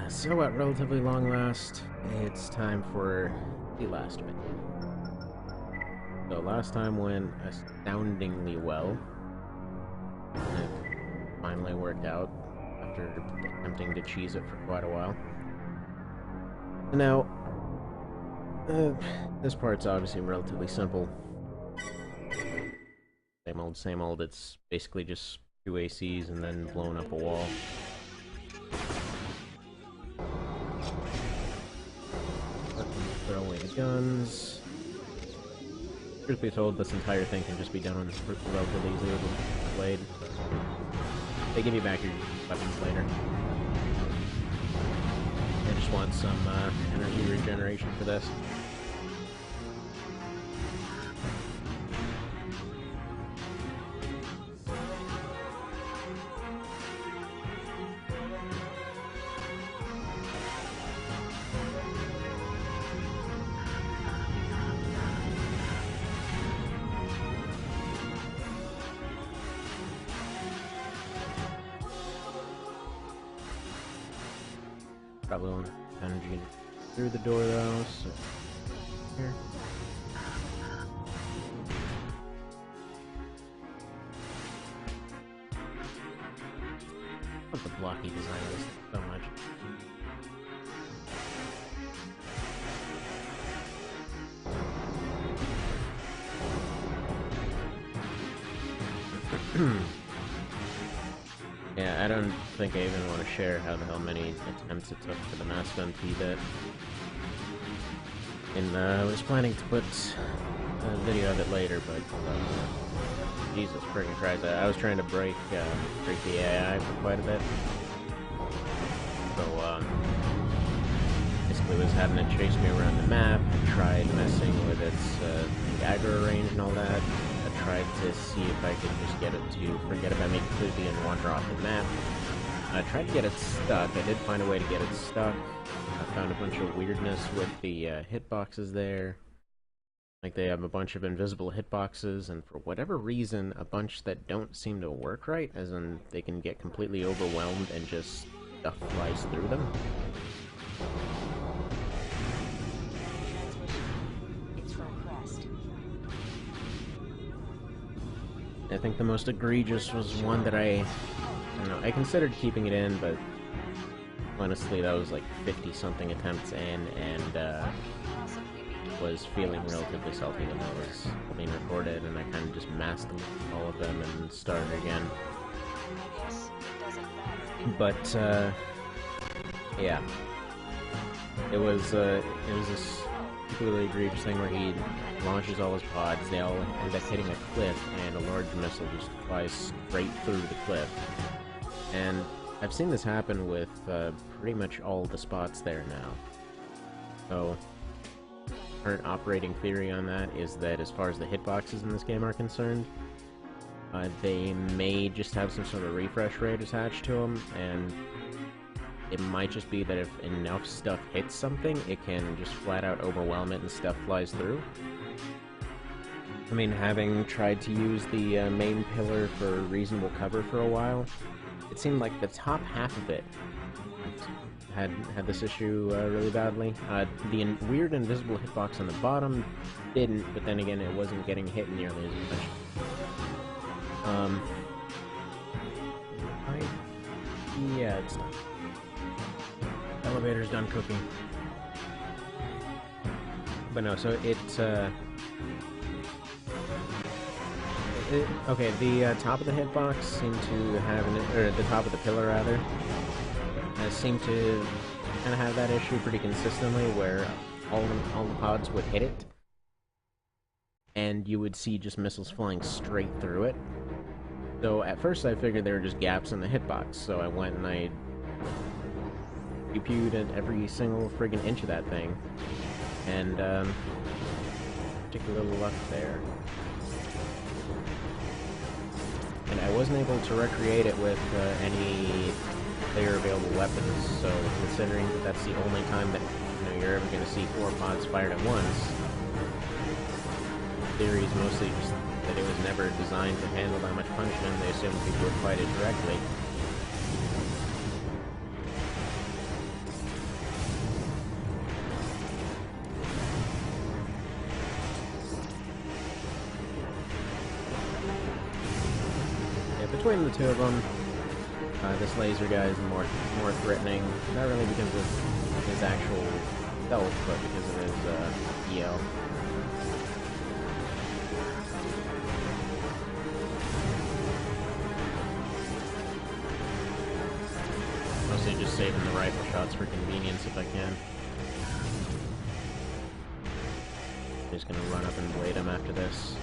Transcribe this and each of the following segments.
So at relatively long last, it's time for the last bit. So last time went astoundingly well. It finally worked out after attempting to cheese it for quite a while. And now, this part's obviously relatively simple. Same old, same old. It's basically just two ACs and then blowing up a wall. Throw away the guns. Truth be told, this entire thing can just be done relatively easily with a blade. They give you back your weapons later. I just want some energy regeneration for this. Probably won't have energy through the door though, so here. I love the blocky design of this so much. Yeah, I don't think I even want to share how the hell many attempts it took for the mask gun T-bit. And I was planning to put a video of it later, but Jesus friggin' Christ, I was trying to break the AI for quite a bit. So basically was having it chase me around the map. I tried messing with its aggro range and all that. I tried to see if I could just get it to forget about me completely and wander off the map. I tried to get it stuck. I did find a way to get it stuck. I found a bunch of weirdness with the hitboxes there. Like, they have a bunch of invisible hitboxes, and for whatever reason, a bunch that don't seem to work right, as in they can get completely overwhelmed and just stuff flies through them. I think the most egregious was one that I don't know, I considered keeping it in, but honestly that was like 50-something attempts in, and was feeling relatively salty when that was being recorded, and I kind of just masked all of them and started again. But, yeah. It was this particularly egregious thing where he launches all his pods, they all end up hitting a cliff, and a large missile just flies straight through the cliff. And I've seen this happen with pretty much all the spots there now. So, current operating theory on that is that as far as the hitboxes in this game are concerned, they may just have some sort of refresh rate attached to them, and it might just be that if enough stuff hits something, it can just flat out overwhelm it and stuff flies through. I mean, having tried to use the main pillar for reasonable cover for a while, it seemed like the top half of it had this issue really badly. The weird invisible hitbox on the bottom didn't, but then again, it wasn't getting hit nearly as much. Yeah, it's done. Elevator's done cooking. But no, so okay, the top of the hitbox seemed to have or the top of the pillar rather, seemed to kind of have that issue pretty consistently, where all the pods would hit it, and you would see just missiles flying straight through it. So at first I figured there were just gaps in the hitbox, so I went and I pew-pewed at every single friggin' inch of that thing, and took a little luck there. And I wasn't able to recreate it with any player available weapons, so considering that that's the only time that you're ever going to see 4 pods fired at once, the theory is mostly just that it was never designed to handle that much punishment. They assumed people would fight it directly. between the two of them, this laser guy is more threatening. Not really because of his actual stealth, but because of his EL. Mostly just saving the rifle shots for convenience if I can. Just gonna run up and blade him after this.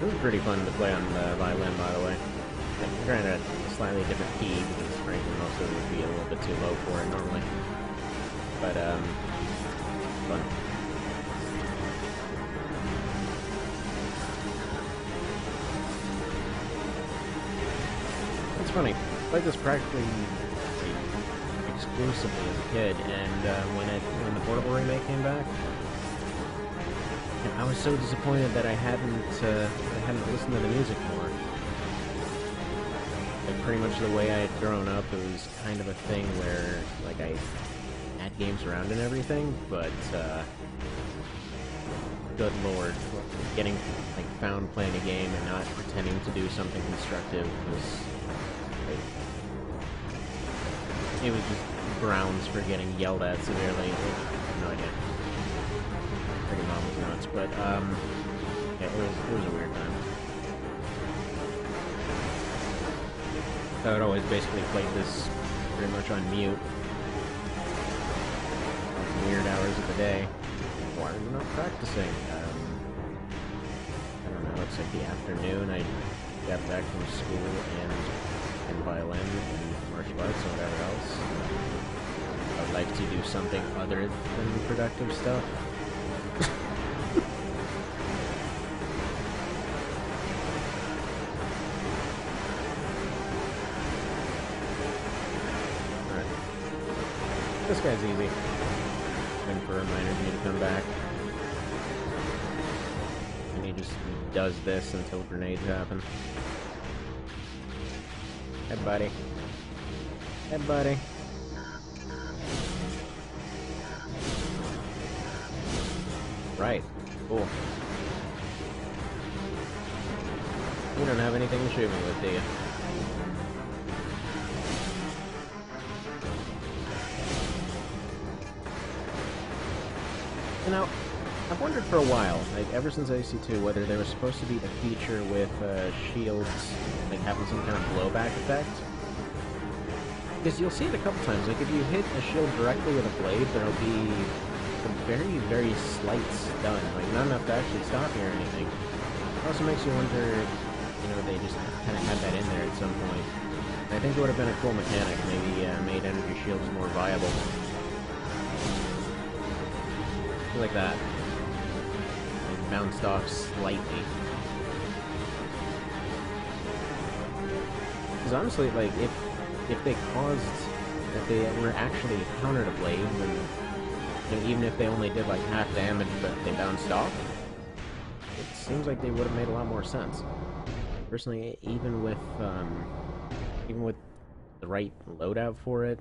It was pretty fun to play on the violin, by the way. Like, granted, a slightly different key, because frankly most of it would be a little bit too low for it normally. But, fun. It's funny, I played this practically exclusively as a kid, and when the portable remake came back, I was so disappointed that I hadn't listened to the music more. Like, pretty much the way I had grown up, it was kind of a thing where, like, I had games around and everything, but, good lord, getting, like, found playing a game and not pretending to do something constructive was, like, it was just grounds for getting yelled at severely. I have no idea. Pretty mom was nuts, but yeah, it was a weird time. I would always basically play this pretty much on mute. Like weird hours of the day. Why are you not practicing? I don't know, it's like the afternoon. I got back from school and violin and martial arts and whatever else. I would like to do something other than productive stuff. This guy's easy. Waiting for reminders me to come back. And he just does this until grenades happen. Hey, buddy. Hey, buddy. Right. Cool. You don't have anything to shoot me with, do you? You know, I've wondered for a while, like ever since AC2, whether there was supposed to be a feature with shields, like having some kind of blowback effect. Because you'll see it a couple times, like if you hit a shield directly with a blade, there'll be a very, very slight stun, like not enough to actually stop you or anything. It also makes you wonder, you know, they just kind of had that in there at some point. And I think it would have been a cool mechanic, maybe made energy shields more viable. Like that. Like bounced off slightly. Because honestly, like, if they were actually counter to blades, and you know, even if they only did like half damage but they bounced off, it seems like they would have made a lot more sense. Personally, even with the right loadout for it,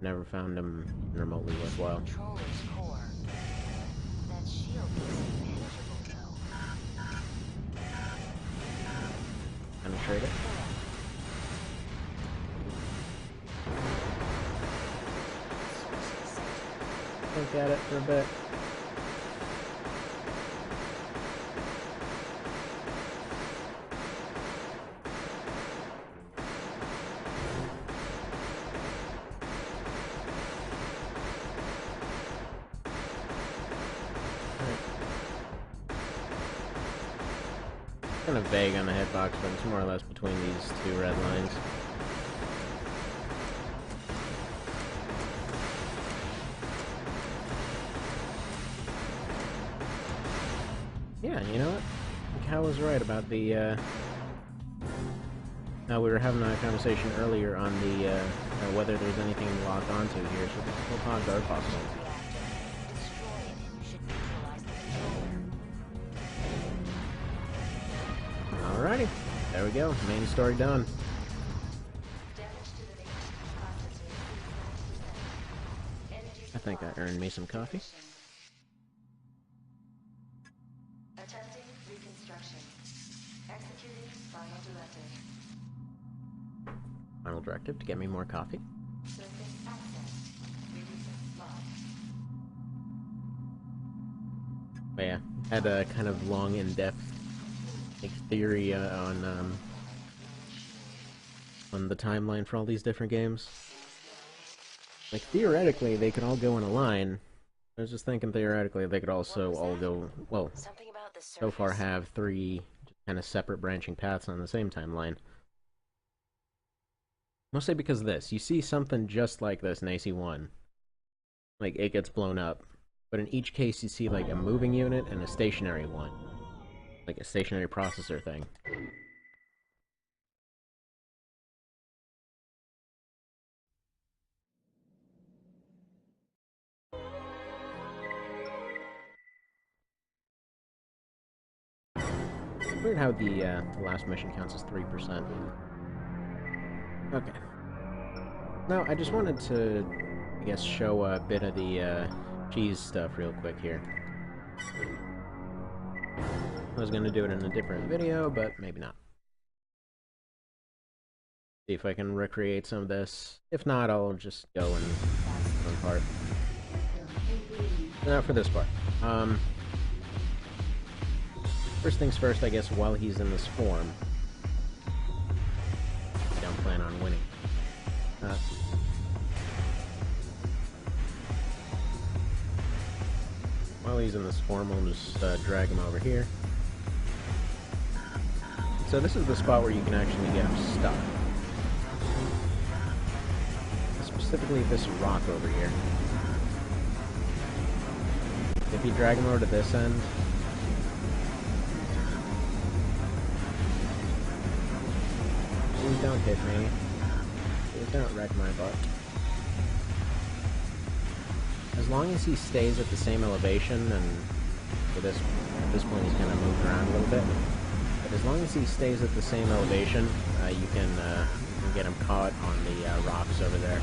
never found them remotely worthwhile. Penetrate it. Look at it for a bit. Kind of vague on the hitbox, but it's more or less between these two red lines. Yeah, you know what? Cal was right about the, Now, we were having a conversation earlier on the, whether there's anything to lock onto here, so the full pods are possible. Alrighty, there we go, main story done. I think I earned me some coffee. Attempting reconstruction. Executing final directive. Final directive to get me more coffee. Surface access. Releasing slot. But yeah, had a kind of long, in-depth theory on the timeline for all these different games. Like, theoretically, they could all go in a line. I was just thinking theoretically they could also all go, well, so far have 3 kind of separate branching paths on the same timeline. Mostly because of this. You see something just like this in AC1. Like, it gets blown up. But in each case you see, like, a moving unit and a stationary one. Like a stationary processor thing. Weird how the last mission counts as 3%. Okay. Now, I just wanted to, I guess, show a bit of the cheese stuff real quick here. I was gonna do it in a different video, but maybe not. See if I can recreate some of this. If not, I'll just go and one part. Now for this part. First things first, I guess, while he's in this form, I don't plan on winning. While he's in this form, I'll just drag him over here. So this is the spot where you can actually get him stuck. Specifically this rock over here. If you drag him over to this end, please don't hit me. Please don't wreck my butt. As long as he stays at the same elevation, and for this, at this point he's kind of moved around a little bit, but as long as he stays at the same elevation, you can get him caught on the rocks over there.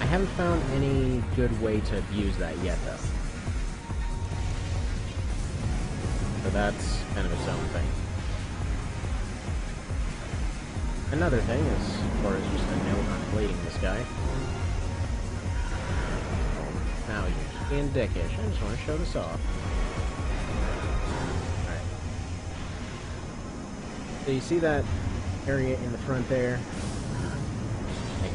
I haven't found any good way to abuse that yet, though. So that's kind of its own thing. Another thing, as far as just a note on blading this guy. Now you're just being dickish. I just want to show this off. Alright. So you see that area in the front there? Like,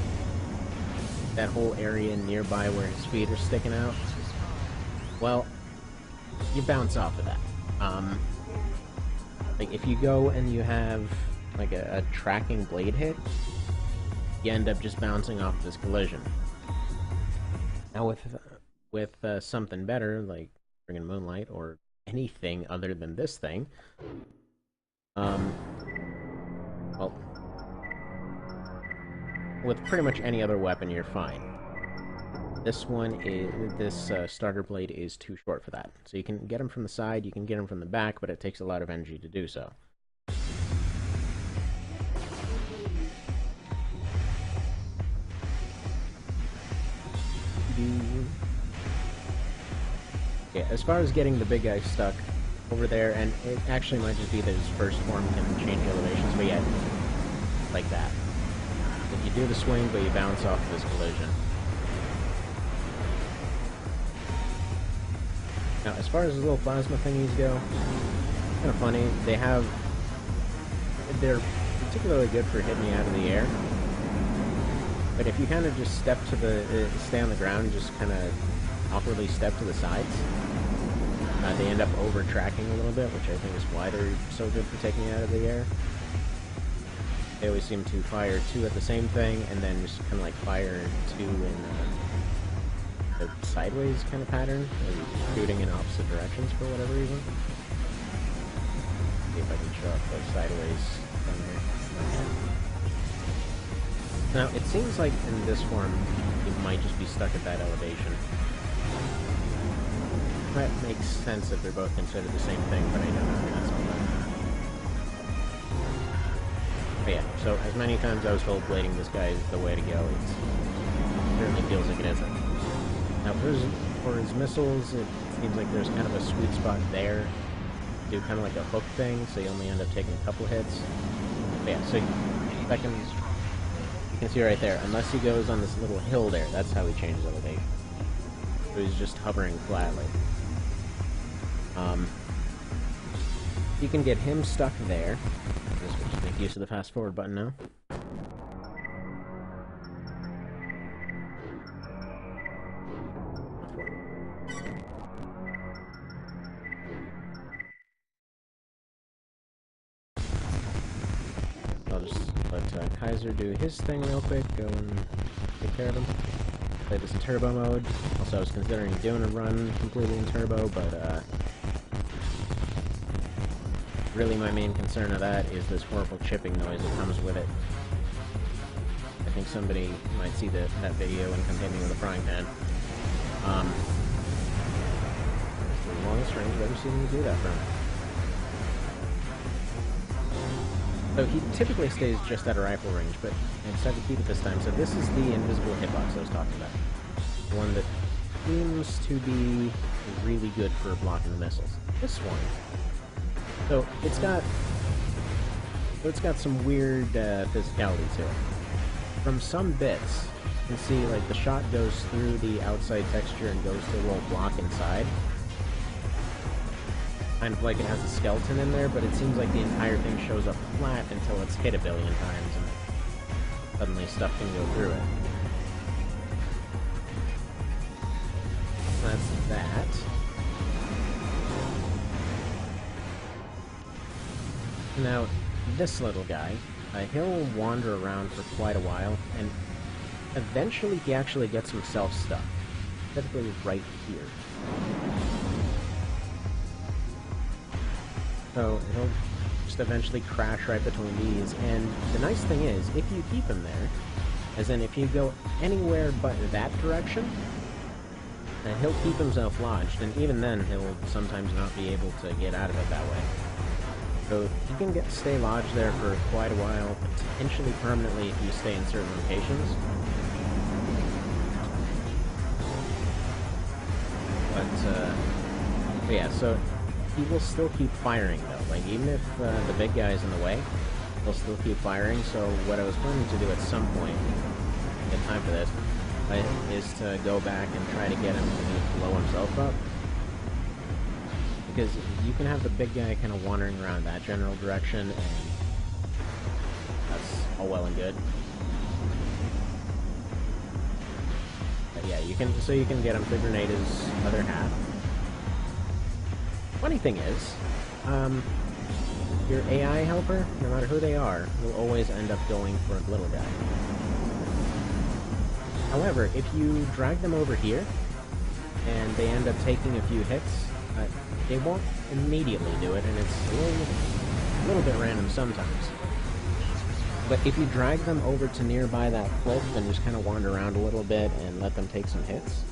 that whole area nearby where his feet are sticking out? Well, you bounce off of that. Like, if you go and you have like a tracking blade hit, you end up just bouncing off this collision. Now with something better, like friggin' Moonlight, or anything other than this thing, well, with pretty much any other weapon, you're fine. This one is, this starter blade is too short for that. So you can get him from the side, you can get him from the back, but it takes a lot of energy to do so. Yeah, as far as getting the big guy stuck over there, and it actually might just be that his first form can change elevations, but yeah, like that. If you do the swing, but you bounce off of this collision. Now, as far as his little plasma thingies go, kind of funny. They're particularly good for hitting you out of the air. But if you kind of just stay on the ground and just kind of awkwardly step to the sides, they end up over-tracking a little bit, which I think is why they're so good for taking you out of the air. They always seem to fire 2 at the same thing, and then just kind of like fire 2 in a sideways kind of pattern, shooting in opposite directions for whatever reason. See if I can show up the sideways thing here. Now, it seems like in this form, you might just be stuck at that elevation. That makes sense if they're both considered the same thing, but I don't know if that's all that. But yeah, so as many times I was told blading this guy is the way to go, it certainly feels like it isn't. Now, for his missiles, it seems like there's kind of a sweet spot there. Do kind of like a hook thing, so you only end up taking a couple hits. But yeah, so you can see right there, unless he goes on this little hill there, that's how he changes elevation. So he's just hovering flatly. You can get him stuck there. Just make use of the fast forward button now. I'll just let Kaiser do his thing real quick, go and take care of him. Play this in turbo mode. Also, I was considering doing a run completely in turbo, but really my main concern of that is this horrible chipping noise that comes with it. I think somebody might see that video and come hit me with a frying pan. It's the longest range I've ever seen you do that from. So he typically stays just at a rifle range, but I decided to keep it this time. So this is the invisible hitbox I was talking about. The one that seems to be really good for blocking the missiles. This one. So it's got some weird physicality to it. From some bits, you can see like the shot goes through the outside texture and goes to a little block inside. Kind of like it has a skeleton in there, but it seems like the entire thing shows up flat until it's hit a billion times and suddenly stuff can go through it. That's that. Now, this little guy, he'll wander around for quite a while, and eventually he actually gets himself stuck. Specifically right here. So he'll just eventually crash right between these, and the nice thing is, if you keep him there, as in if you go anywhere but that direction, he'll keep himself lodged, and even then he'll sometimes not be able to get out of it that way. So you can stay lodged there for quite a while, potentially permanently if you stay in certain locations. But yeah, so he will still keep firing though. Like even if the big guy is in the way, he'll still keep firing. So what I was planning to do at some point, get time for this, is to go back and try to get him to blow himself up. Because you can have the big guy kind of wandering around that general direction, and that's all well and good. But yeah, you can get him to grenade his other half. Funny thing is, your AI helper, no matter who they are, will always end up going for a little guy. However, if you drag them over here, and they end up taking a few hits, they won't immediately do it, and it's a little bit random sometimes. But if you drag them over to nearby that cliff and just kind of wander around a little bit and let them take some hits,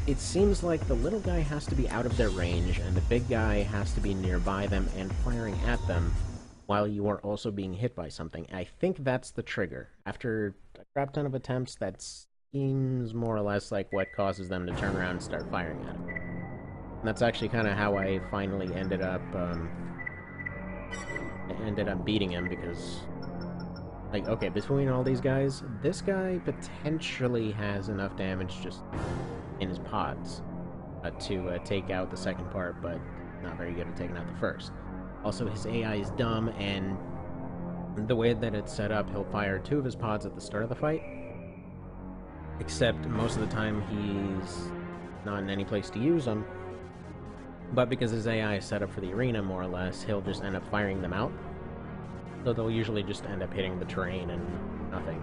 it seems like the little guy has to be out of their range, and the big guy has to be nearby them and firing at them while you are also being hit by something. I think that's the trigger. After a crap ton of attempts, that seems more or less like what causes them to turn around and start firing at him. And that's actually kind of how I finally ended up beating him, because, like, okay, between all these guys, this guy potentially has enough damage just in his pods to take out the second part, but not very good at taking out the first. Also, his AI is dumb, and the way that it's set up, he'll fire 2 of his pods at the start of the fight, except most of the time he's not in any place to use them. But because his AI is set up for the arena, more or less, he'll just end up firing them out. So they'll usually just end up hitting the terrain and nothing.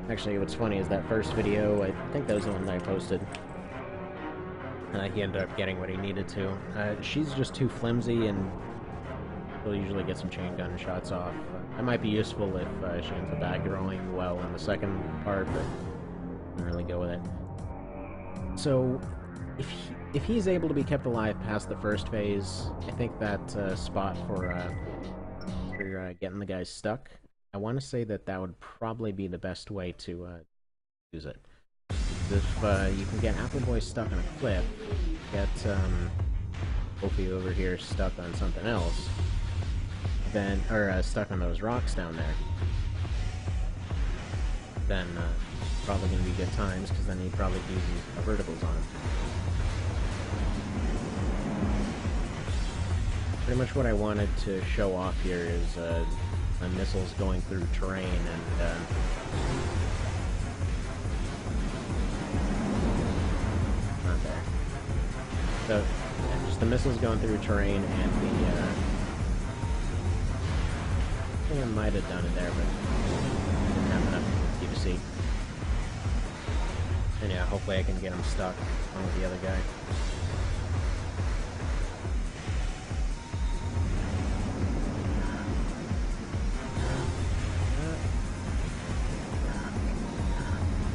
Actually, what's funny is that first video, I think that was the one that I posted. He ended up getting what he needed to. She's just too flimsy, and She'll usually get some chain gun shots off. That might be useful if she ends up aggroing well in the second part, but didn't really go with it. So, if he's able to be kept alive past the first phase, I think that spot for getting the guys stuck, I want to say that would probably be the best way to use it. If you can get Appleboy stuck on a cliff, get Opie over here stuck on something else, then stuck on those rocks down there, then probably going to be good times, because then he'd probably use verticals on him. Pretty much what I wanted to show off here is the missiles going through terrain, and not there. So, just the missiles going through terrain, and the I think I might have done it there, but didn't have enough PVC. And yeah, hopefully I can get him stuck along with the other guy.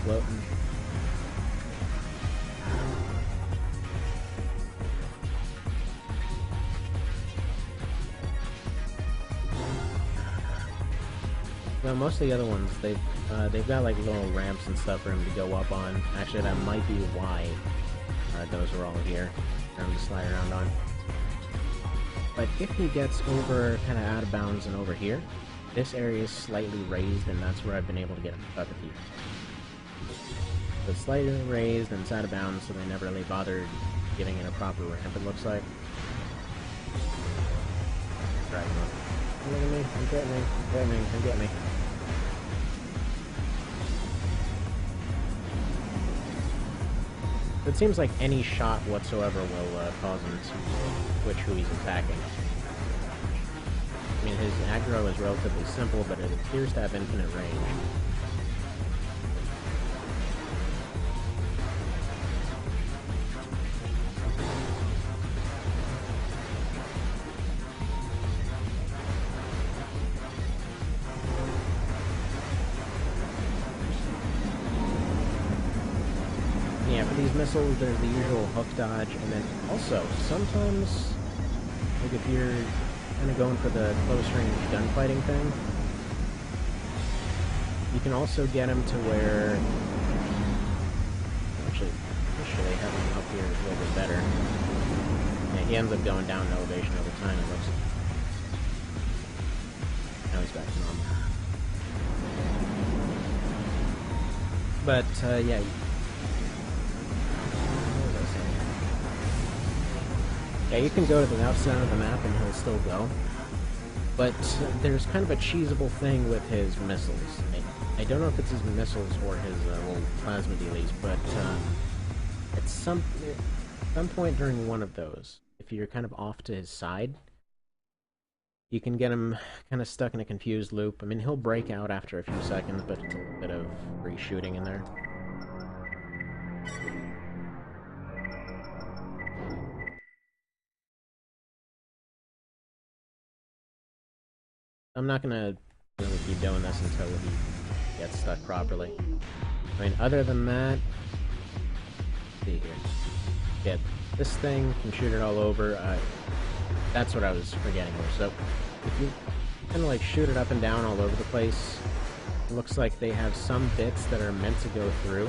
Floating. No, most of the other ones, they've got like little ramps and stuff for him to go up on. Actually, that might be why those are all here for him to slide around on. But if he gets over, kind of out of bounds and over here, this area is slightly raised, and that's where I've been able to get him stuck a few. So it's slightly raised and it's out of bounds, so they never really bothered giving it a proper ramp, it looks like. Right, look at me, I'm getting me, I'm getting me, I'm getting me. It seems like any shot whatsoever will cause him to switch who he's attacking. I mean, his aggro is relatively simple, but it appears to have infinite range. Yeah, for these missiles, there's the usual hook dodge, and then also, sometimes, like if you're kind of going for the close-range gunfighting thing, you can also get him to where... Actually, having him up here is a little bit better. Yeah, he ends up going down in elevation over time, it looks like. Now he's back to normal. But, yeah... Yeah, you can go to the outside of the map and he'll still go. But there's kind of a cheesable thing with his missiles. I don't know if it's his missiles or his little plasma dealies, but at some point during one of those, if you're kind of off to his side, you can get him kind of stuck in a confused loop. I mean, he'll break out after a few seconds, but it's a bit of free shooting in there. I'm not gonna really keep doing this until he gets stuck properly. I mean, other than that, let's see here. Get this thing, can shoot it all over. That's what I was forgetting here. So, if you kind of like shoot it up and down all over the place, it looks like they have some bits that are meant to go through,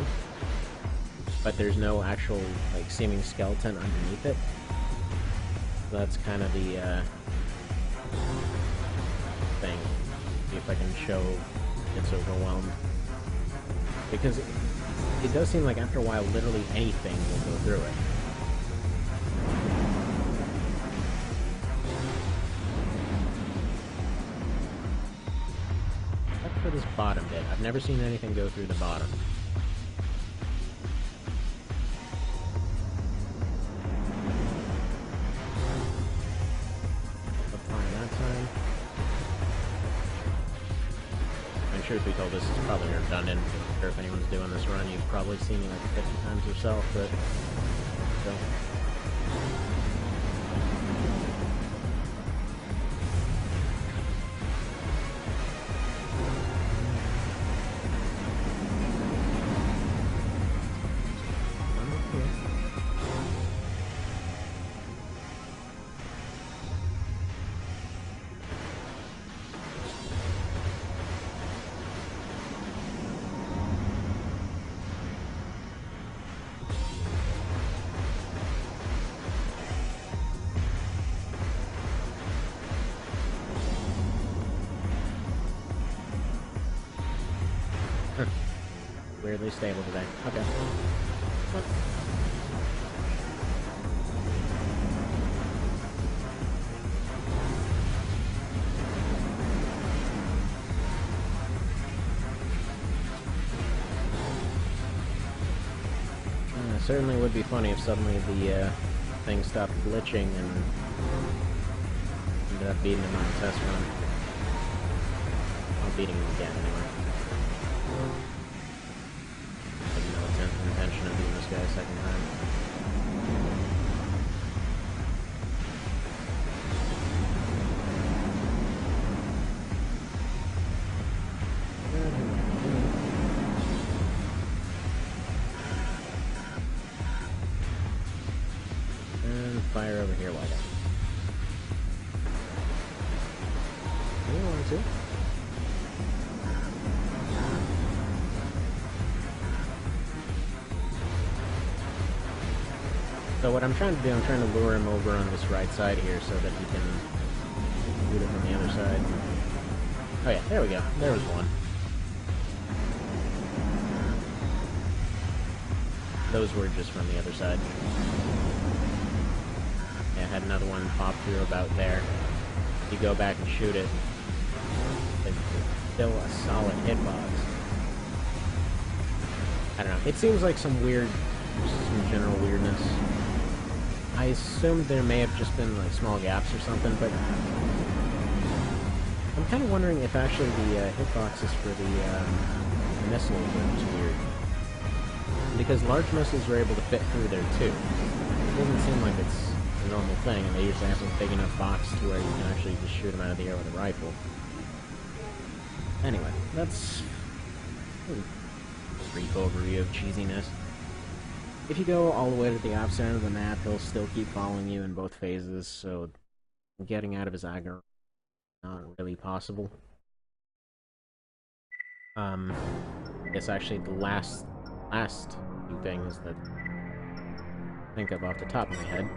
but there's no actual like seeming skeleton underneath it. So that's kind of the thing. See if I can show it's overwhelmed. Because it does seem like after a while literally anything will go through it. Except for this bottom bit. I've never seen anything go through the bottom. Truth be told, this is probably redundant. I'm not sure if anyone's doing this run. You've probably seen me like 50 times yourself, but so. Weirdly stable today. Okay. What? Certainly would be funny if suddenly the thing stopped glitching and ended up beating him on the test run. I'll beating him again anyway. I have no intention of beating this guy a second time. Fire over here, why not? You want to? So what I'm trying to do, I'm trying to lure him over on this right side here so that he can shoot it from the other side. Oh yeah, there we go. There was one. Those were just from the other side. Yeah, had another one pop through about there. You go back and shoot it. It's still a solid hitbox. I don't know. It seems like some general weirdness. I assumed there may have just been like small gaps or something, but I'm kind of wondering if actually the hitboxes for the missiles are weird. Because large missiles are able to fit through there too. It doesn't seem like it's a normal thing, and they usually have a big enough box to where you can actually just shoot them out of the air with a rifle. Anyway, that's a brief overview of cheesiness. If you go all the way to the opposite end of the map, he'll still keep following you in both phases, so getting out of his aggro is not really possible. I guess actually the last few things that I think of off the top of my head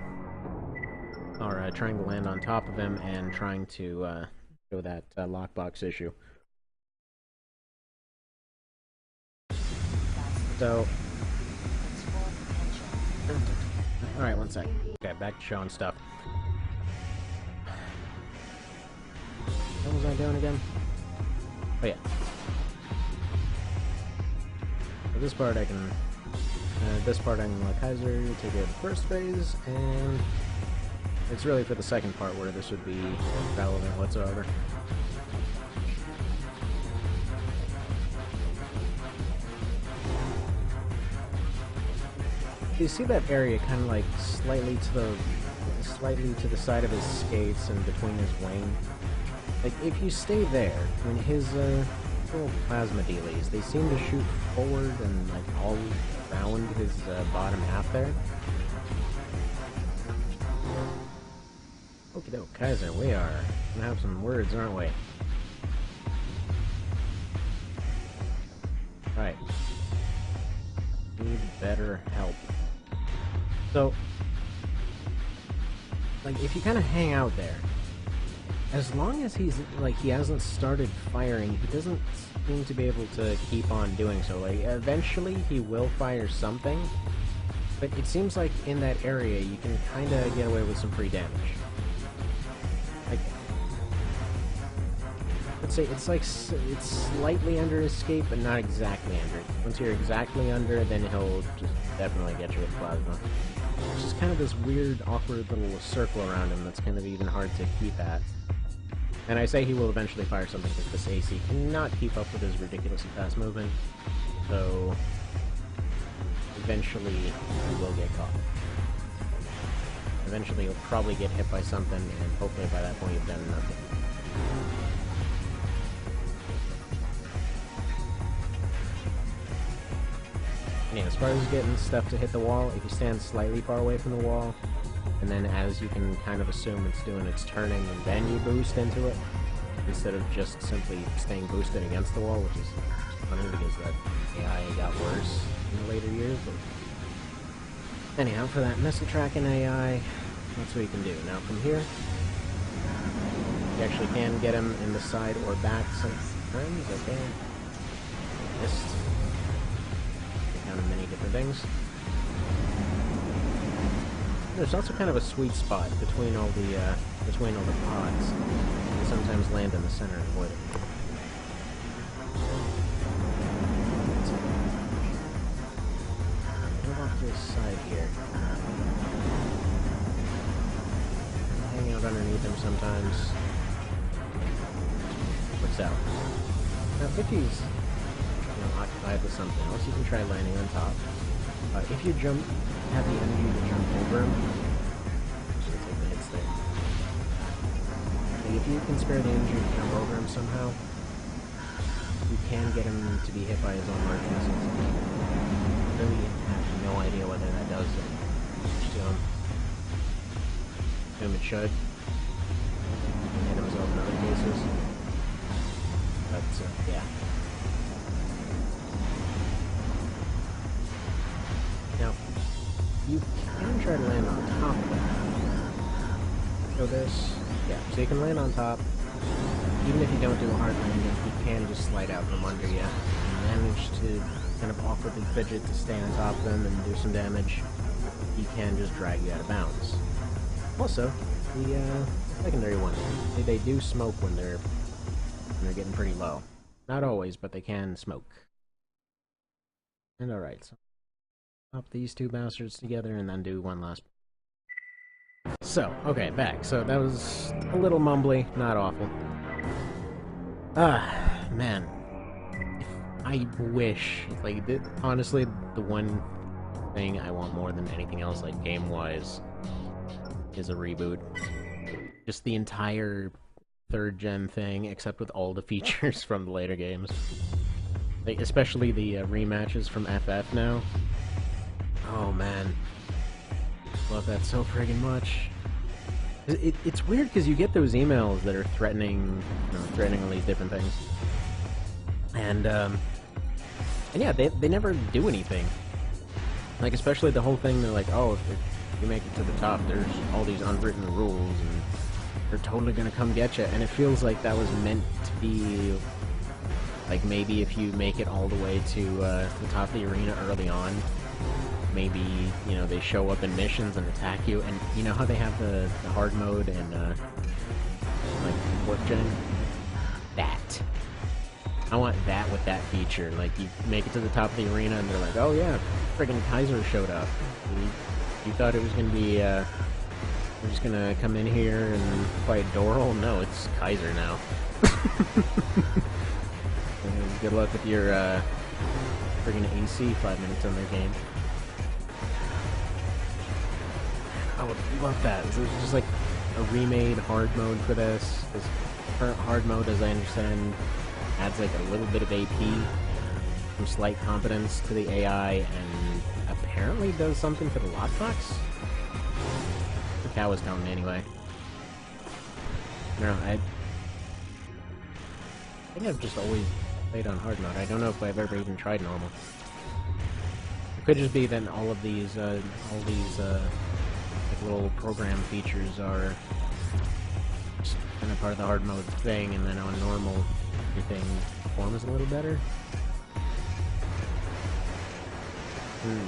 are trying to land on top of him and trying to show that lockbox issue. So, alright, one sec. Okay, back to showing stuff. What was I doing again? Oh yeah. For this part I can... let Kaiser take care of the first phase, and it's really for the second part where this would be relevant whatsoever. You see that area kind of like slightly to the side of his skates and between his wing? Like, if you stay there, I mean, his little plasma dealies, they seem to shoot forward and like all around his bottom half there. Okie doke, Kaiser, we are gonna have some words, aren't we? Right. Need better help. So, like, if you kind of hang out there, as long as he's, like, he hasn't started firing, he doesn't seem to be able to keep on doing so. Like, eventually he will fire something, but it seems like in that area you can kind of get away with some free damage. Like, let's say it's like, it's slightly under escape, but not exactly under it. Once you're exactly under, then he'll just definitely get you with plasma. It's just kind of this weird, awkward little circle around him that's kind of even hard to keep at. And I say he will eventually fire something because this AC cannot keep up with his ridiculously fast movement, so eventually he will get caught. Eventually he'll probably get hit by something, and hopefully by that point you've done nothing. Anyway, as far as getting stuff to hit the wall, if you stand slightly far away from the wall, and then as you can kind of assume it's doing its turning, and then you boost into it, instead of just simply staying boosted against the wall, which is funny because that AI got worse in the later years. But anyhow, for that missile tracking AI, that's what you can do. Now from here, you actually can get him in the side or back sometimes, okay? missed. Down in many different things. There's also kind of a sweet spot between all the pods. They sometimes land in the center and avoid it. Move off to the side here. Hang out underneath him sometimes. Works out. Now, if he's occupied with something else, you can try landing on top. If you have the energy to jump over him, actually take the hits there. And if you can spare the energy to jump over him somehow, you can get him to be hit by his own mark missiles. Really have no idea whether that does it. Assume it should. Hit himself in other cases. But, yeah. Now, you can try to land on top of that. So this, yeah, so you can land on top. Even if you don't do a hard landing, you can just slide out from under you and manage to kind of awkwardly fidget to stay on top of them and do some damage. He can just drag you out of bounds. Also, the secondary ones, they do smoke when they're getting pretty low. Not always, but they can smoke. And alright, so pop these two bastards together and then do one last. So, okay, back. So that was a little mumbly, not awful. Man. I wish, like, honestly, the one thing I want more than anything else, like, game-wise, is a reboot. Just the entire third-gen thing, except with all the features from the later games. Like, especially the rematches from FF now. Oh, man. Love that so friggin' much. It's weird because you get those emails that are threatening, threatening all these different things. And yeah, they never do anything. Like, especially the whole thing, they're like, oh, if you make it to the top, there's all these unwritten rules, and they're totally gonna come get you. And it feels like that was meant to be, like, maybe if you make it all the way to the top of the arena early on, maybe, you know, they show up in missions and attack you, and you know how they have the hard mode and, like, 4th gen? That. I want that with that feature. Like, you make it to the top of the arena and they're like, oh yeah, friggin' Kaiser showed up. You thought it was gonna be, we're just gonna come in here and fight Doral? No, it's Kaiser now. Good luck with your, friggin' AC 5 minutes on their game. I would love that. It's just like a remade hard mode for this. This current hard mode, as I understand, adds like a little bit of AP, some slight competence to the AI, and apparently does something for the lockbox? The cow was telling me anyway. No, I think I've just always played on hard mode. I don't know if I've ever even tried normal. It could just be that all these like little program features are just kind of part of the hard mode thing, and then on normal, everything performs a little better.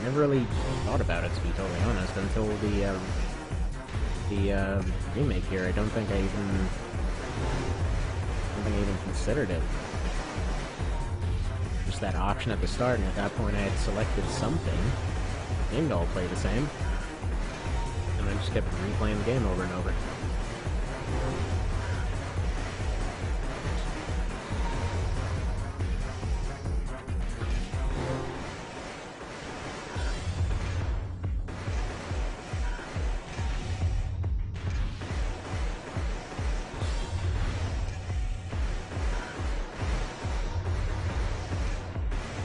Never really thought about it, to be totally honest, until the remake here. I don't think I even considered it. Just that option at the start, and at that point I had selected something. The game all play the same. And I just kept replaying the game over and over.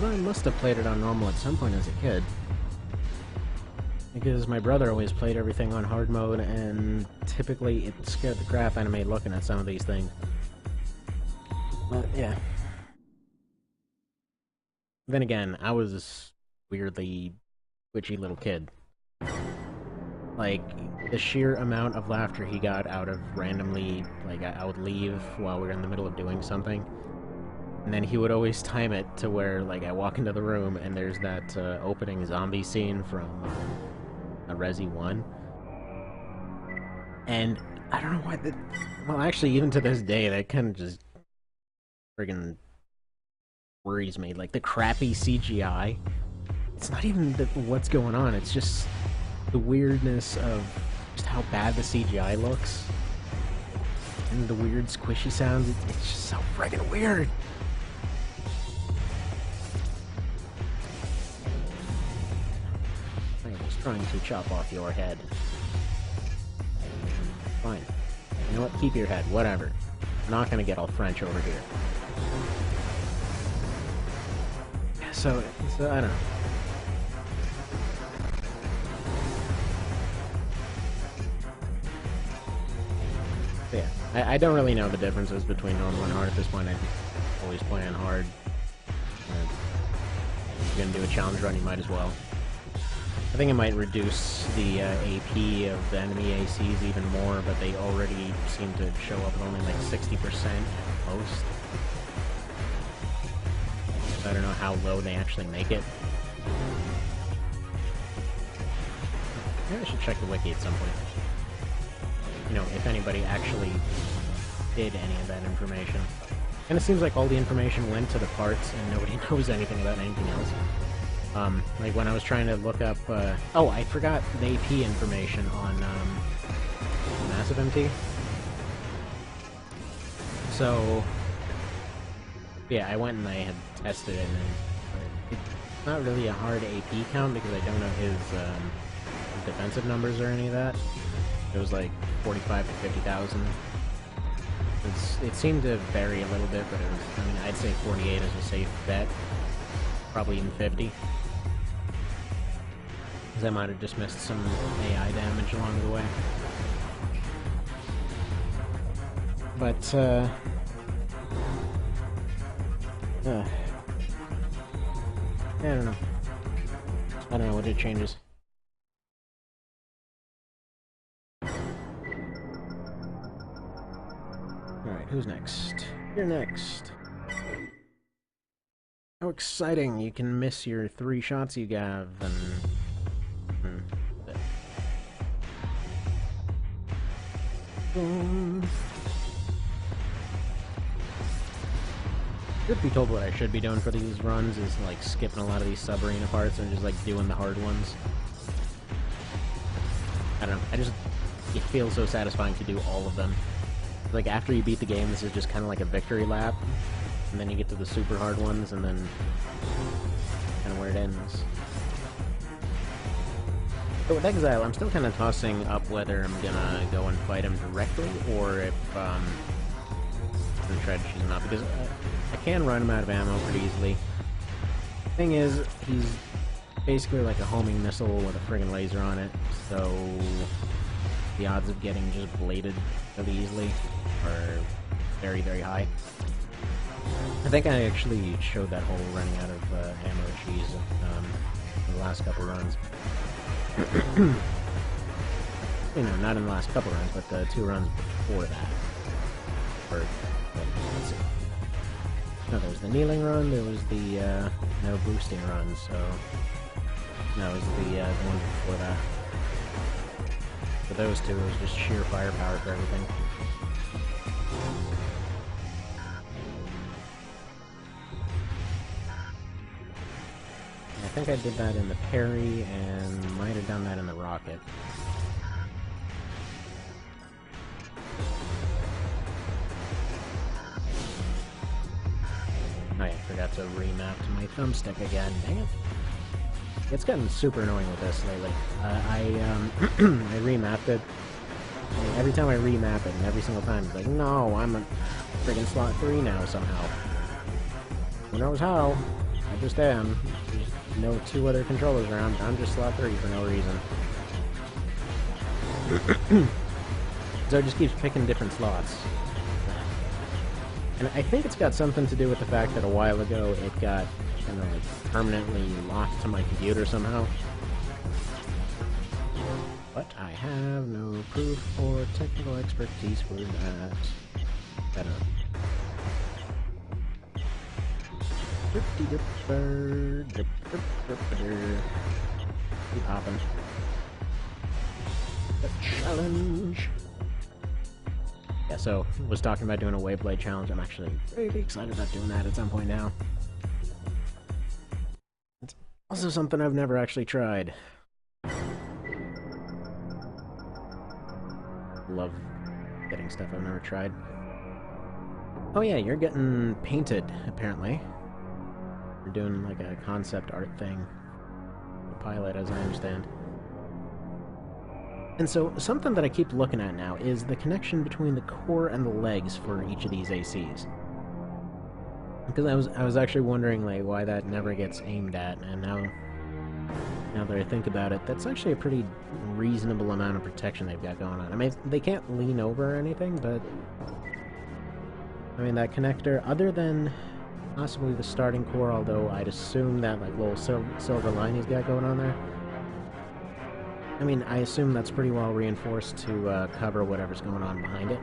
Well, I must have played it on normal at some point as a kid. Because my brother always played everything on hard mode, and typically it scared the crap out of me looking at some of these things. But, yeah. Then again, I was this weirdly twitchy little kid. Like, the sheer amount of laughter he got out of randomly, like, I would leave while we were in the middle of doing something. And then he would always time it to where, like, I walk into the room and there's that opening zombie scene from a Resi 1. And I don't know why that... Well, actually, even to this day, that kind of just friggin' worries me. Like, the crappy CGI. It's not even what's going on, it's just the weirdness of just how bad the CGI looks. And the weird squishy sounds, it's just so friggin' weird. I'm just trying to chop off your head. Fine. You know what? Keep your head. Whatever. I'm not gonna get all French over here. So I don't know. Yeah, I don't really know the differences between normal and hard at this point. I always play on hard. If you're gonna do a challenge run, you might as well. I think it might reduce the AP of the enemy ACs even more, but they already seem to show up at only like 60% most. So I don't know how low they actually make it. Maybe I should check the wiki at some point. You know, if anybody actually did any of that information. And it seems like all the information went to the parts and nobody knows anything about anything else. Like when I was trying to look up, oh, I forgot the AP information on, Massive MT. So, yeah, I went and I had tested it, and it's not really a hard AP count because I don't know his defensive numbers or any of that. It was like 45 to 50,000. It seemed to vary a little bit, but it was, I mean, I'd say 48 is a safe bet. Probably even 50. Because I might have just missed some AI damage along the way. But, I don't know. I don't know what it changes. Alright, who's next? You're next. How exciting! You can miss your 3 shots you have, and... Should be told what I should be doing for these runs is, like, skipping a lot of these sub-arena parts and just, like, doing the hard ones. I don't know, it feels so satisfying to do all of them. Like, after you beat the game, this is just kind of like a victory lap. And then you get to the super hard ones, and then kind of where it ends. But with Exile, I'm still kind of tossing up whether I'm gonna go and fight him directly, or if I'm gonna try to choose him out, because I can run him out of ammo pretty easily. Thing is, he's basically like a homing missile with a friggin' laser on it, so the odds of getting just bladed really easily are very, very high. I think I actually showed that whole running out of ammo cheese in the last couple runs. You know, not in the last couple runs, but the 2 runs before that. Or, let's see. No, there was the kneeling run, there was the no boosting run, so... No, it was the one before that. For those 2, it was just sheer firepower for everything. I think I did that in the parry, and might have done that in the rocket. Oh yeah, I forgot to remap to my thumbstick again, dang it. It's gotten super annoying with this lately. I remapped it. And every time I remap it, and every single time, it's like, no, I'm a friggin' slot 3 now somehow. Who knows how? I just am. There's no 2 other controllers around. I'm just slot 3 for no reason. So it just keeps picking different slots. And I think it's got something to do with the fact that a while ago it got kind of like permanently locked to my computer somehow. But I have no proof or technical expertise for that. I don't know. Keep hopping. The challenge. Yeah, so was talking about doing a Waveblade challenge. I'm actually very excited about doing that at some point now. It's also something I've never actually tried. Love getting stuff I've never tried. Oh yeah, you're getting painted, apparently. You're doing like a concept art thing. A pilot, as I understand. And so, something that I keep looking at now is the connection between the core and the legs for each of these ACs. Because I was actually wondering like why that never gets aimed at, and now that I think about it, that's actually a pretty reasonable amount of protection they've got going on. I mean, they can't lean over or anything, but I mean, that connector, other than possibly the starting core, although I'd assume that like little silver line he's got going on there, I mean, I assume that's pretty well reinforced to cover whatever's going on behind it.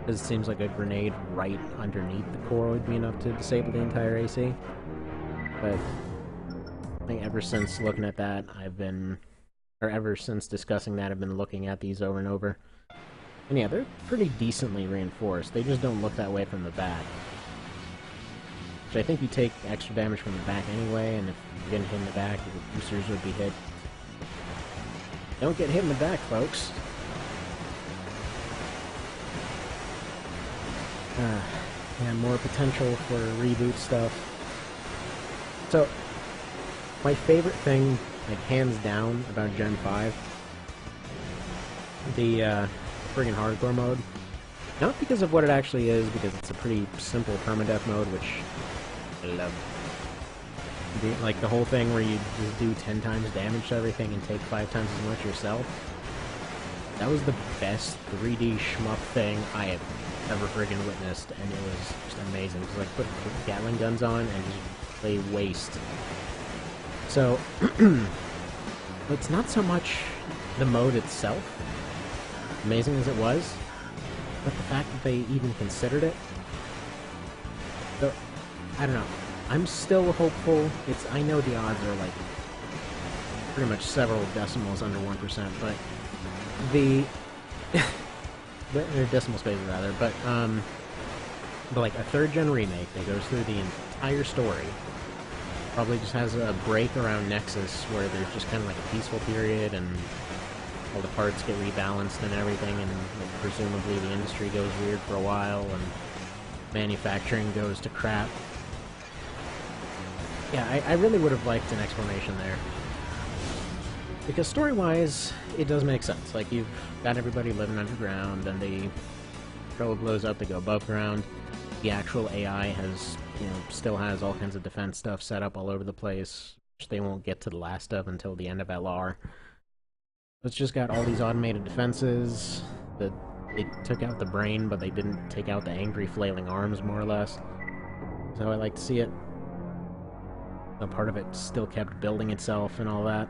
Because it seems like a grenade right underneath the core would be enough to disable the entire AC. But I think ever since looking at that, ever since discussing that, I've been looking at these over and over. And yeah, they're pretty decently reinforced. They just don't look that way from the back. Which I think you take extra damage from the back anyway, and if you're getting hit in the back, the boosters would be hit. Don't get hit in the back, folks. Yeah, more potential for reboot stuff. So, my favorite thing, like hands down, about Gen 5, the friggin' hardcore mode. Not because of what it actually is, because it's a pretty simple permadeath mode, which I love. Like the whole thing where you just do 10 times damage to everything and take 5 times as much yourself. That was the best 3D shmup thing I have ever friggin' witnessed, and it was just amazing. Just like put Gatling guns on and just play waste. So, it's not so much the mode itself, amazing as it was, but the fact that they even considered it. So, I don't know. I'm still hopeful. I know the odds are like pretty much several decimals under 1%, but or decimal spaces rather, but like a 3rd gen remake that goes through the entire story, probably just has a break around Nexus where there's just kind of like a peaceful period and all the parts get rebalanced and everything, and presumably the industry goes weird for a while and manufacturing goes to crap. Yeah, I really would have liked an explanation there. Because story-wise, it does make sense. Like, you've got everybody living underground, and the controller blows up, they go above ground. The actual AI still has all kinds of defense stuff set up all over the place, which they won't get to the last of until the end of LR. It's just got all these automated defenses that they took out the brain, but they didn't take out the angry flailing arms, more or less. So I like to see it. A part of it still kept building itself and all that.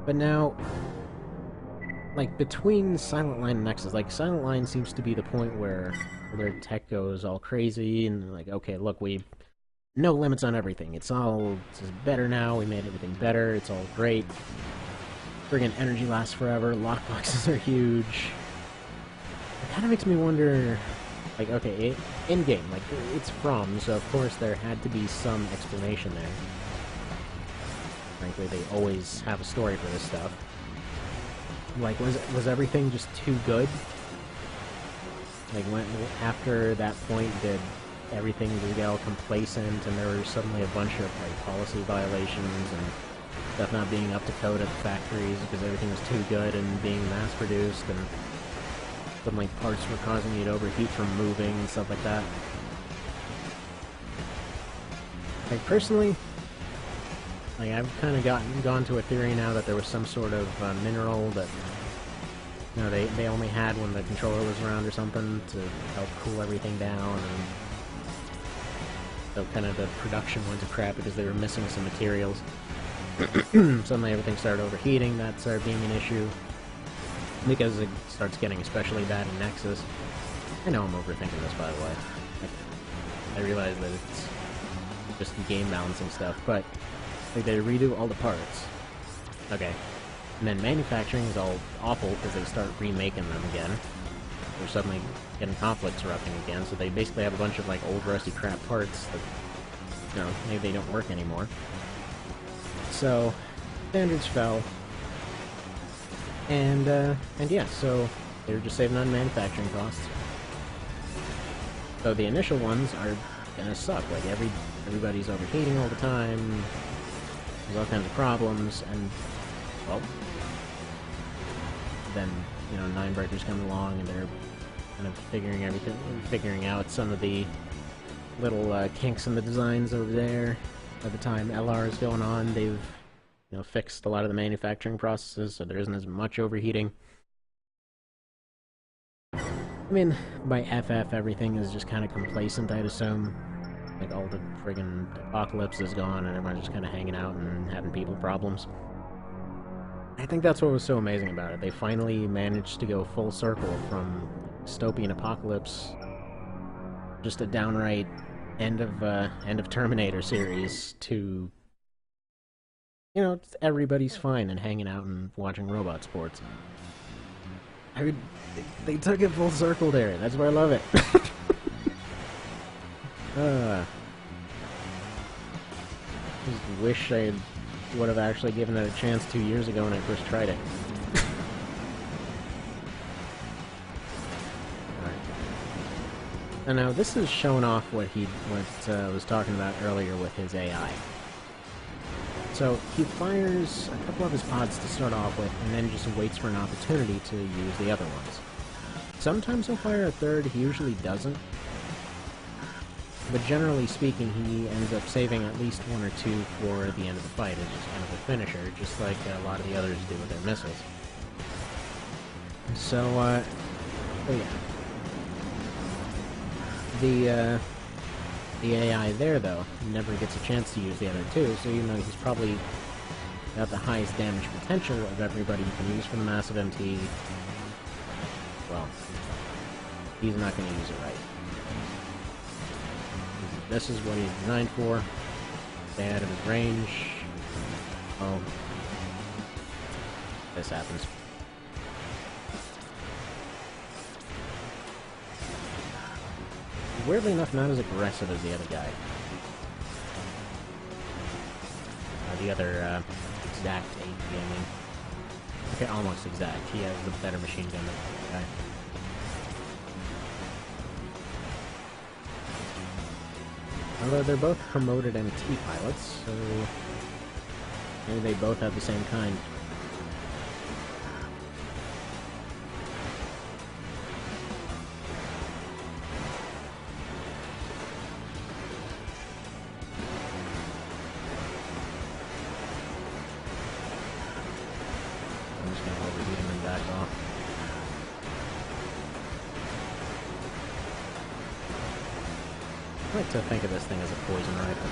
But now, like, between Silent Line and Nexus, like, Silent Line seems to be the point where their tech goes all crazy, and like, okay, look, no limits on everything. It's better now, we made everything better, it's all great. Friggin' energy lasts forever, lockboxes are huge. It kind of makes me wonder, like, okay, in-game, like, it's From, so of course there had to be some explanation there. Frankly, they always have a story for this stuff. Like, was everything just too good? Like, after that point, did everything just get all complacent, and there were suddenly a bunch of, like, policy violations, and stuff not being up to code at the factories because everything was too good and being mass-produced, and suddenly parts were causing you to overheat from moving and stuff like that. Like, personally, like, I've kind of gone to a theory now that there was some sort of mineral that, you know, they only had when the controller was around or something to help cool everything down, and so kind of the production went to crap because they were missing some materials. Suddenly everything started overheating, that started being an issue. Because it starts getting especially bad in Nexus. I know I'm overthinking this, by the way. I realize that it's just game balancing stuff, but like they redo all the parts. Okay. And then manufacturing is all awful because they start remaking them again. They're suddenly getting conflicts erupting again, so they basically have a bunch of like old rusty crap parts that, you know, maybe they don't work anymore. So, standards fell. And yeah, so they're just saving on manufacturing costs. So the initial ones are gonna suck. Like everybody's overheating all the time. There's all kinds of problems, and well, then you know Ninebreakers come along and they're kind of figuring out some of the little kinks in the designs over there. By the time LR is going on, they've fixed a lot of the manufacturing processes, so there isn't as much overheating. I mean, by FF, everything is just kind of complacent, I'd assume. Like, all the friggin' apocalypse is gone, and everyone's just kind of hanging out and having people problems. I think that's what was so amazing about it. They finally managed to go full circle from dystopian apocalypse, just a downright end of Terminator series, to, you know, everybody's fine and hanging out and watching robot sports. I mean, they took it full circle there. That's why I love it. Just wish I would have actually given it a chance 2 years ago when I first tried it. Alright. And now this is showing off what was talking about earlier with his AI. So he fires a couple of his pods to start off with, and then just waits for an opportunity to use the other ones. Sometimes he'll fire a third, he usually doesn't. But generally speaking, he ends up saving at least one or two for the end of the fight as just kind of a finisher, just like a lot of the others do with their missiles. So, oh yeah. The AI there, though, never gets a chance to use the other two, so even though he's probably got the highest damage potential of everybody you can use for the massive MT, well, he's not going to use it right. This is what he's designed for. Stay out of his range. Oh. This happens. Weirdly enough, not as aggressive as the other guy. The other, exact AP, I mean. Okay, almost exact. He has the better machine gun than the guy. Although they're both promoted MT pilots, so maybe they both have the same kind. I'm just gonna overheat him and back off. I like to think of this thing as a poison rifle.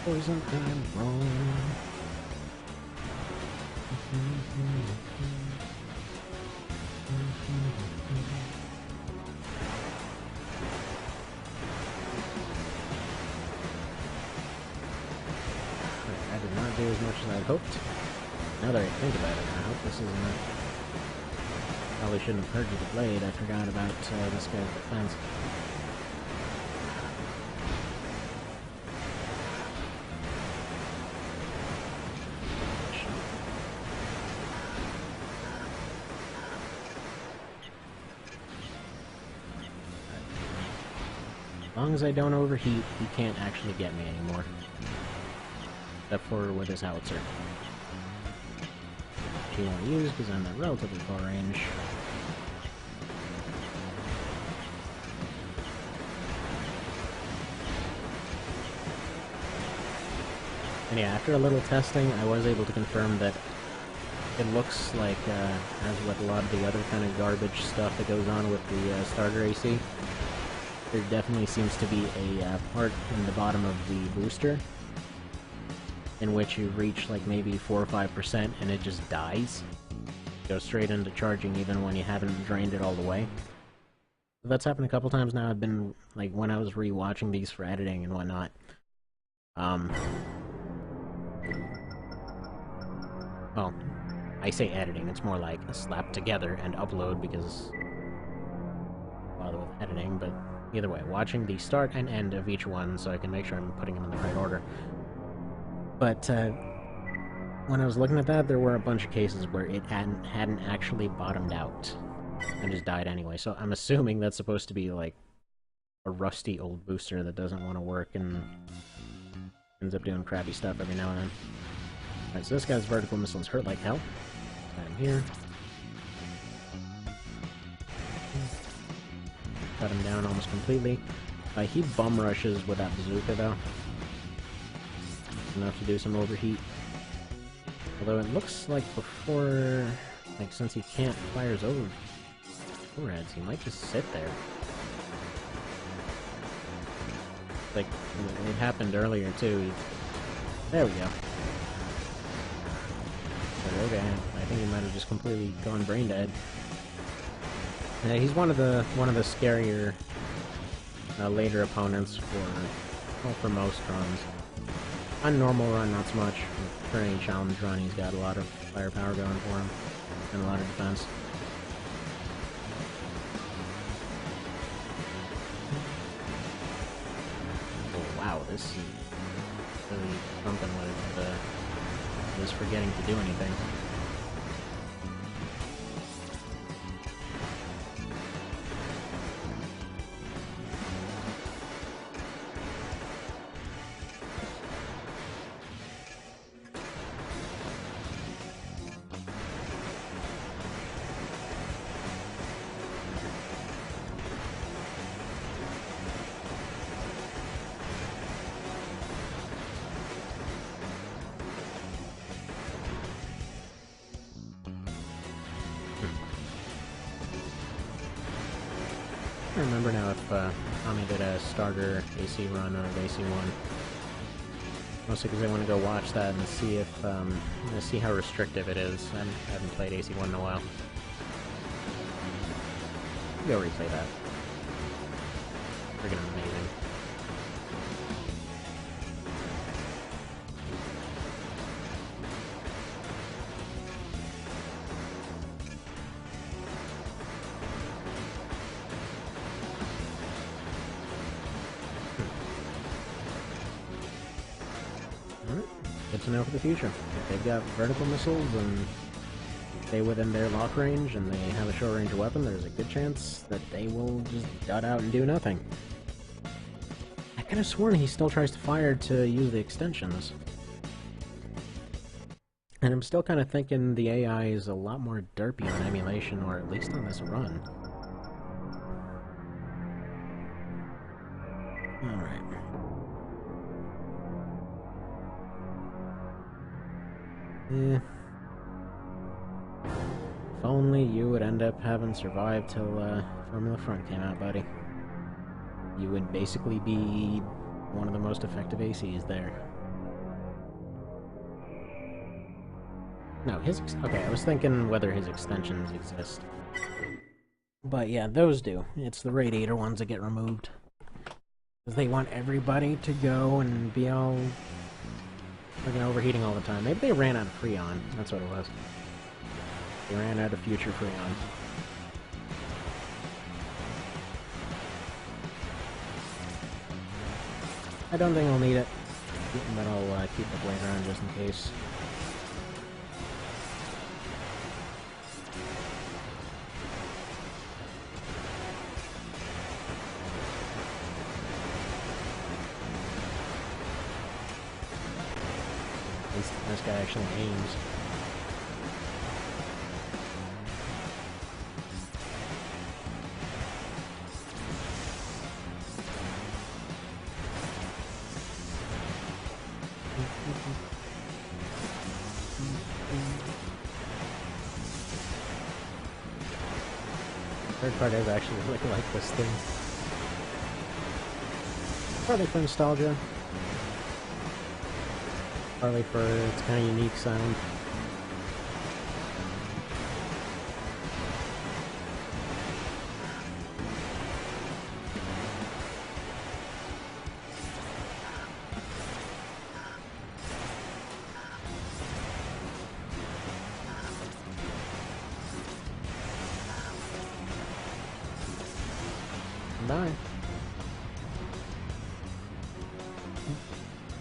Poison and wrong. I did not do as much as I'd hoped. Now that I think about it, I hope this isn't it. Probably shouldn't have purged the blade. I forgot about this guy's defense. As long as I don't overheat, he can't actually get me anymore. Except for with his howitzer. Which he won't use because I'm at relatively far range. And yeah, after a little testing, I was able to confirm that it looks like, as with a lot of the other kind of garbage stuff that goes on with the starter AC, there definitely seems to be a part in the bottom of the booster in which you reach like maybe 4 or 5% and it just dies. Goes straight into charging even when you haven't drained it all the way. That's happened a couple times now. I've been, like, when I was rewatching these for editing and whatnot. Um, well, I say editing, it's more like slap together and upload because bother with editing, but either way, watching the start and end of each one so I can make sure I'm putting them in the right order. But when I was looking at that, there were a bunch of cases where it hadn't actually bottomed out and just died anyway. So I'm assuming that's supposed to be like a rusty old booster that doesn't want to work and ends up doing crappy stuff every now and then. Alright, so this guy's vertical missiles hurt like hell. I'm here. Cut him down almost completely. He bum rushes with that bazooka though. Enough to do some overheat. Although it looks like before, like since he can't fire his overheads, he might just sit there. Like, it happened earlier too. There we go. But okay, I think he might have just completely gone brain dead. Yeah, he's one of the scarier later opponents for most runs. On normal run, not so much. For any challenge run, he's got a lot of firepower going for him and a lot of defense. Oh wow, this is really something with is forgetting to do anything. I don't remember now if Tommy did a starter AC run of AC1. Mostly because I want to go watch that and see if see how restrictive it is. I haven't played AC1 in a while. Go replay that. Friggin' amazing. Good to know for the future. If they've got vertical missiles and stay within their lock range and they have a short range weapon, there's a good chance that they will just dot out and do nothing. I could have sworn he still tries to fire to use the extensions. And I'm still kind of thinking the AI is a lot more derpy on emulation, or at least on this run. Alright. If only you would end up having survived till Formula Front came out, buddy. You would basically be one of the most effective ACs there. No, okay, I was thinking whether his extensions exist. But yeah, those do. It's the Radiator ones that get removed. Because they want everybody to go and be all fucking overheating all the time. Maybe they ran out of Freon. That's what it was. They ran out of future Freon. I don't think I'll need it, but I'll keep the blade around just in case. This guy actually aims. Third part is actually really like this thing. Partly for nostalgia. Partly for its kind of unique sound.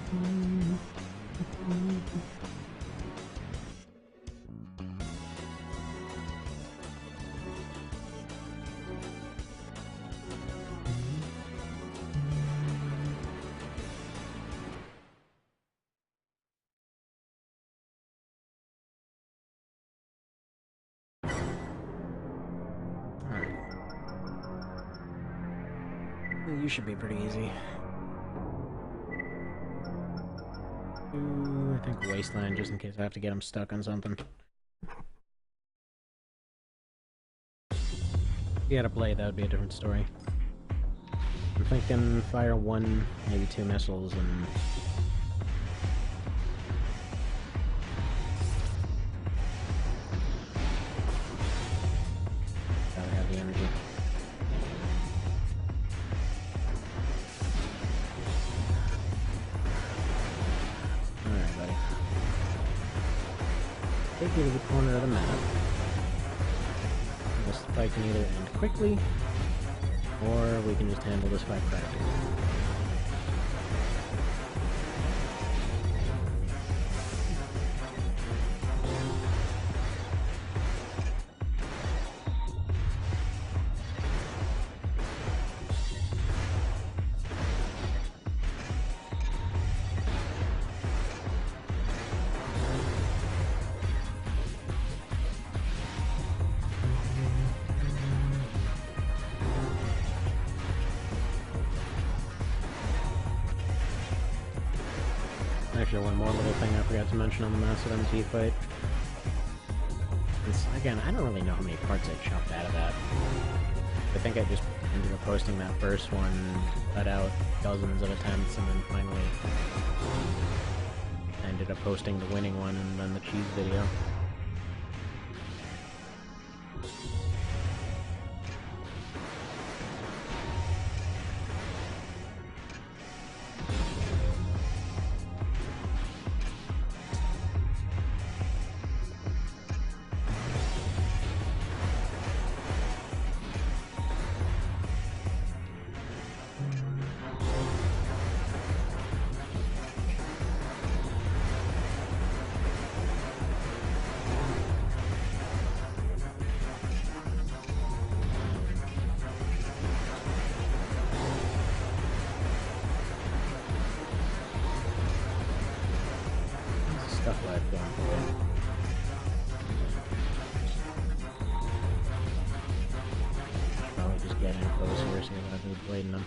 You should be pretty easy. Ooh, I think Wasteland, just in case I have to get him stuck on something. If he had a blade, that would be a different story. I'm thinking fire 1, maybe 2 missiles, and... gotta have the energy. Alright, buddy. Take you to the corner of the map. This fight can either end quickly, or we can just handle this fight practically. Actually, one more little thing I forgot to mention on the Massive MT fight. Again, I don't really know how many parts I chopped out of that. I think I just ended up posting that first one, cut out dozens of attempts, and then finally I ended up posting the winning one and then the cheese video. Stuff life going forward. Probably just get in closer, see if I have any blade in them.